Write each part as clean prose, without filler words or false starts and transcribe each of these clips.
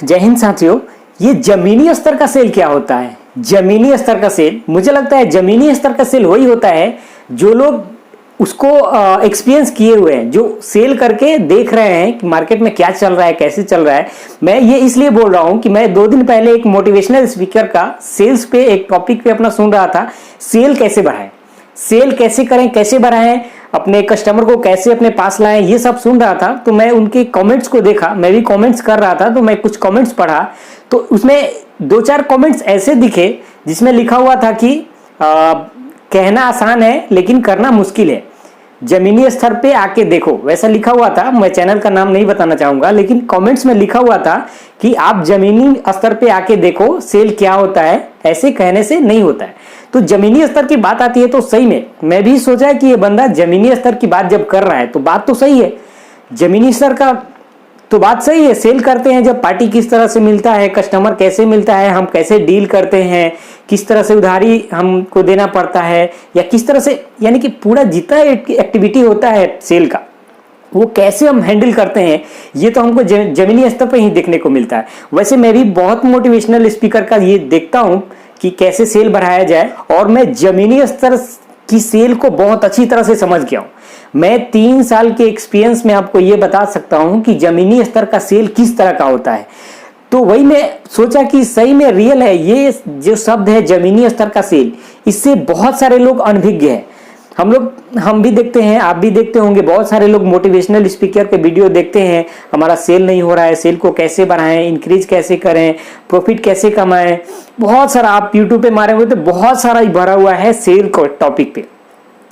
जय हिंद साथियों। ये जमीनी स्तर का सेल क्या होता है? जमीनी स्तर का सेल, मुझे लगता है जमीनी स्तर का सेल वही होता है जो लोग उसको एक्सपीरियंस किए हुए हैं, जो सेल करके देख रहे हैं कि मार्केट में क्या चल रहा है, कैसे चल रहा है। मैं ये इसलिए बोल रहा हूं कि मैं 2 दिन पहले एक मोटिवेशनल स्पीकर का सेल्स पे एक टॉपिक पे अपना सुन रहा था। सेल कैसे बढ़ाएं, सेल कैसे करें, कैसे बढ़ाएं, अपने कस्टमर को कैसे अपने पास लाएं, ये सब सुन रहा था। तो मैं उनके कमेंट्स को देखा, मैं भी कमेंट्स कर रहा था, तो मैं कुछ कमेंट्स पढ़ा तो उसमें 2-4 कमेंट्स ऐसे दिखे जिसमें लिखा हुआ था कि कहना आसान है लेकिन करना मुश्किल है, जमीनी स्तर पे आके देखो, वैसा लिखा हुआ था। मैं चैनल का नाम नहीं बताना चाहूंगा, लेकिन कमेंट्स में लिखा हुआ था कि आप जमीनी स्तर पे आके देखो सेल क्या होता है, ऐसे कहने से नहीं होता है। तो जमीनी स्तर की बात आती है तो सही में मैं भी सोचा कि ये बंदा जमीनी स्तर की बात जब कर रहा है तो बात तो सही है, जमीनी स्तर का तो बात सही है। सेल करते हैं जब पार्टी किस तरह से मिलता है, कस्टमर कैसे मिलता है, हम कैसे डील करते हैं, किस तरह से उधारी हमको देना पड़ता है, या किस तरह से, यानी कि पूरा जितना एक्टिविटी होता है सेल का वो कैसे हम हैंडल करते हैं, ये तो हमको जमीनी स्तर पर ही देखने को मिलता है। वैसे मैं भी बहुत मोटिवेशनल स्पीकर का ये देखता हूँ कि कैसे सेल बढ़ाया जाए, और मैं जमीनी स्तर की सेल को बहुत अच्छी तरह से समझ गया हूँ। मैं 3 साल के एक्सपीरियंस में आपको ये बता सकता हूं कि जमीनी स्तर का सेल किस तरह का होता है। तो वही मैं सोचा कि सही में रियल है ये जो शब्द है जमीनी स्तर का सेल, इससे बहुत सारे लोग अनभिज्ञ हैं। हम भी देखते हैं, आप भी देखते होंगे, बहुत सारे लोग मोटिवेशनल स्पीकर के वीडियो देखते हैं, हमारा सेल नहीं हो रहा है, सेल को कैसे बढ़ाएं, इंक्रीज कैसे करें, प्रॉफिट कैसे कमाएं, बहुत सारा आप यूट्यूब पे मारे हुए तो बहुत सारा भरा हुआ है सेल को टॉपिक पे।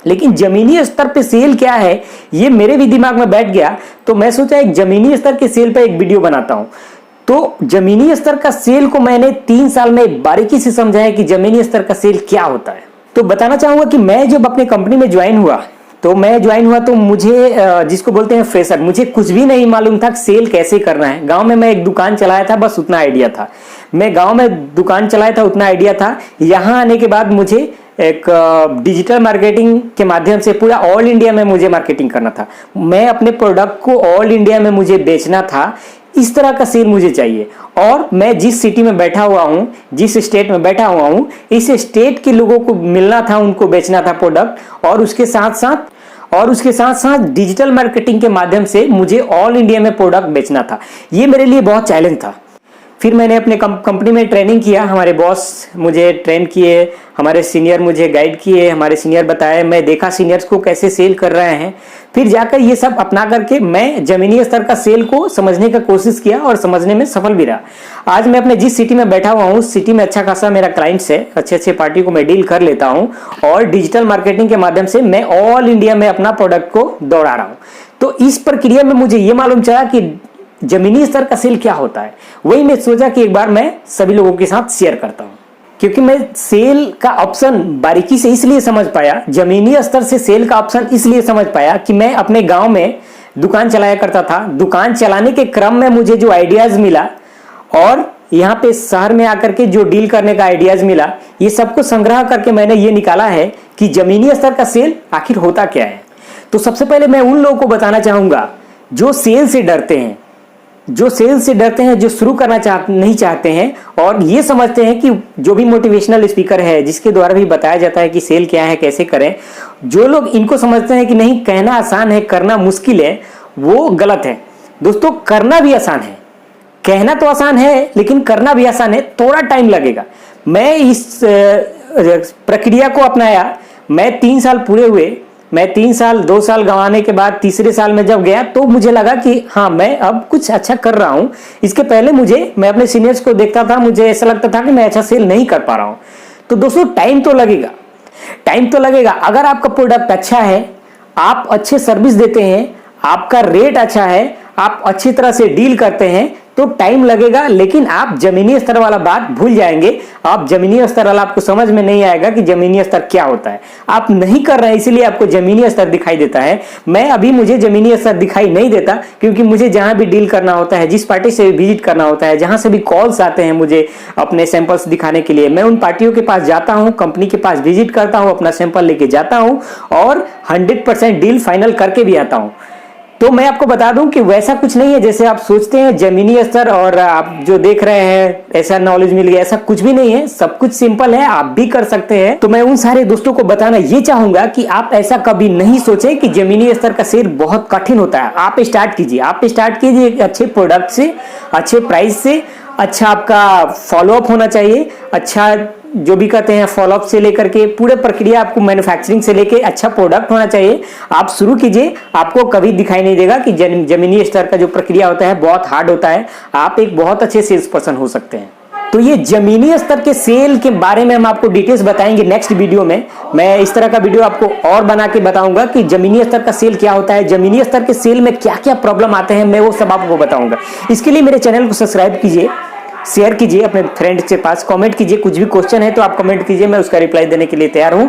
लेकिन जमीनी स्तर पे सेल क्या है ये मेरे भी दिमाग में बैठ गया, तो मैं सोचा एक जमीनी स्तर के सेल पे एक वीडियो बनाता हूं। तो जमीनी स्तर का सेल को मैंने 3 साल में बारीकी से समझा है कि जमीनी स्तर का सेल क्या होता है। तो बताना चाहूंगा कि मैं जब अपने कंपनी में ज्वाइन हुआ तो मुझे जिसको बोलते हैं फ्रेशर, मुझे कुछ भी नहीं मालूम था सेल कैसे करना है। गांव में मैं एक दुकान चलाया था, बस उतना आइडिया था। मैं गांव में दुकान चलाया था, उतना आइडिया था। यहां आने के बाद मुझे एक डिजिटल मार्केटिंग के माध्यम से पूरा ऑल इंडिया में मुझे मार्केटिंग करना था। मैं अपने प्रोडक्ट को ऑल इंडिया में मुझे बेचना था। इस तरह का सेल मुझे चाहिए, और मैं जिस सिटी में बैठा हुआ हूं, जिस स्टेट में बैठा हुआ हूं, इस स्टेट के लोगों को मिलना था, उनको बेचना था प्रोडक्ट, और उसके साथ साथ डिजिटल मार्केटिंग के माध्यम से मुझे ऑल इंडिया में प्रोडक्ट बेचना था। ये मेरे लिए बहुत चैलेंज था। फिर मैंने अपने कंपनी में ट्रेनिंग किया, हमारे बॉस मुझे ट्रेन किए, हमारे सीनियर मुझे गाइड किए, हमारे सीनियर बताए, मैं देखा सीनियर्स को कैसे सेल कर रहे हैं। फिर जाकर ये सब अपना करके मैं जमीनी स्तर का सेल को समझने का कोशिश किया, और समझने में सफल भी रहा। आज मैं अपने जिस सिटी में बैठा हुआ हूँ उस सिटी में अच्छा खासा मेरा क्लाइंट्स है, अच्छे पार्टी को मैं डील कर लेता हूँ, और डिजिटल मार्केटिंग के माध्यम से मैं ऑल इंडिया में अपना प्रोडक्ट को दौड़ा रहा हूँ। तो इस प्रक्रिया में मुझे ये मालूम चला कि जमीनी स्तर का सेल क्या होता है। वही मैं सोचा कि एक बार मैं सभी लोगों के साथ शेयर करता हूं, क्योंकि मैं सेल का ऑप्शन बारीकी से इसलिए समझ पाया, जमीनी स्तर से सेल का ऑप्शन इसलिए समझ पाया कि मैं अपने गांव में दुकान चलाया करता था। दुकान चलाने के क्रम में मुझे जो आइडियाज मिला, और यहाँ पे शहर में आकर के जो डील करने का आइडियाज मिला, ये सबको संग्रह करके मैंने ये निकाला है कि जमीनी स्तर का सेल आखिर होता क्या है। तो सबसे पहले मैं उन लोगों को बताना चाहूंगा जो सेल से डरते हैं, जो शुरू करना नहीं चाहते हैं, और ये समझते हैं कि जो भी मोटिवेशनल स्पीकर है जिसके द्वारा भी बताया जाता है कि सेल क्या है, कैसे करें, जो लोग इनको समझते हैं कि नहीं कहना आसान है करना मुश्किल है, वो गलत है। दोस्तों, करना भी आसान है, कहना तो आसान है लेकिन करना भी आसान है, थोड़ा टाइम लगेगा। मैं इस प्रक्रिया को अपनाया, मैं 3 साल पूरे हुए, मैं 3 साल 2 साल गंवाने के बाद तीसरे साल में जब गया तो मुझे लगा कि हाँ, मैं अब कुछ अच्छा कर रहा हूं। इसके पहले मैं अपने सीनियर्स को देखता था, मुझे ऐसा लगता था कि मैं अच्छा सेल नहीं कर पा रहा हूं। तो दोस्तों, टाइम तो लगेगा। अगर आपका प्रोडक्ट अच्छा है, आप अच्छे सर्विस देते हैं, आपका रेट अच्छा है, आप अच्छी तरह से डील करते हैं, तो टाइम लगेगा। लेकिन आप जमीनी स्तर वाला बात भूल जाएंगे। आप जमीनी स्तर वाला आपको समझ में नहीं आएगा कि जमीनी स्तर क्या होता है। आप नहीं कर रहे हैं इसलिए आपको जमीनी स्तर दिखाई देता है। मुझे जमीनी स्तर दिखाई नहीं देता, क्योंकि मुझे जहां भी डील करना होता है, जिस पार्टी से विजिट करना होता है, जहां से भी कॉल्स आते हैं मुझे अपने सैंपल्स दिखाने के लिए, मैं उन पार्टियों के पास जाता हूं, कंपनी के पास विजिट करता हूं, अपना सैंपल लेके जाता हूं, और 100% डील फाइनल करके भी आता हूं। तो मैं आपको बता दूं कि वैसा कुछ नहीं है जैसे आप सोचते हैं जमीनी स्तर और आप जो देख रहे हैं ऐसा नॉलेज मिल गया, ऐसा कुछ भी नहीं है। सब कुछ सिंपल है, आप भी कर सकते हैं। तो मैं उन सारे दोस्तों को बताना ये चाहूंगा कि आप ऐसा कभी नहीं सोचे कि जमीनी स्तर का सेल बहुत कठिन होता है। आप स्टार्ट कीजिए एक अच्छे प्रोडक्ट से, अच्छे प्राइस से, अच्छा आपका फॉलोअप होना चाहिए, अच्छा जो भी कहते हैं फॉलोअप से लेकर के पूरे प्रक्रिया आपको मैन्युफैक्चरिंग से लेके अच्छा प्रोडक्ट होना चाहिए। आप शुरू कीजिए, आपको कभी दिखाई नहीं देगा कि जमीनी स्तर का जो प्रक्रिया होता है बहुत हार्ड होता है। आप एक बहुत अच्छे सेल्स पर्सन हो सकते हैं। तो ये जमीनी स्तर के सेल के बारे में हम आपको डिटेल्स बताएंगे नेक्स्ट वीडियो में। मैं इस तरह का वीडियो आपको और बना के बताऊंगा कि जमीनी स्तर का सेल क्या होता है, जमीनी स्तर के सेल में क्या क्या प्रॉब्लम आते हैं, मैं वो सब आपको बताऊंगा। इसके लिए मेरे चैनल को सब्सक्राइब कीजिए, शेयर कीजिए अपने फ्रेंड के पास, कमेंट कीजिए। कुछ भी क्वेश्चन है तो आप कमेंट कीजिए, मैं उसका रिप्लाई देने के लिए तैयार हूं।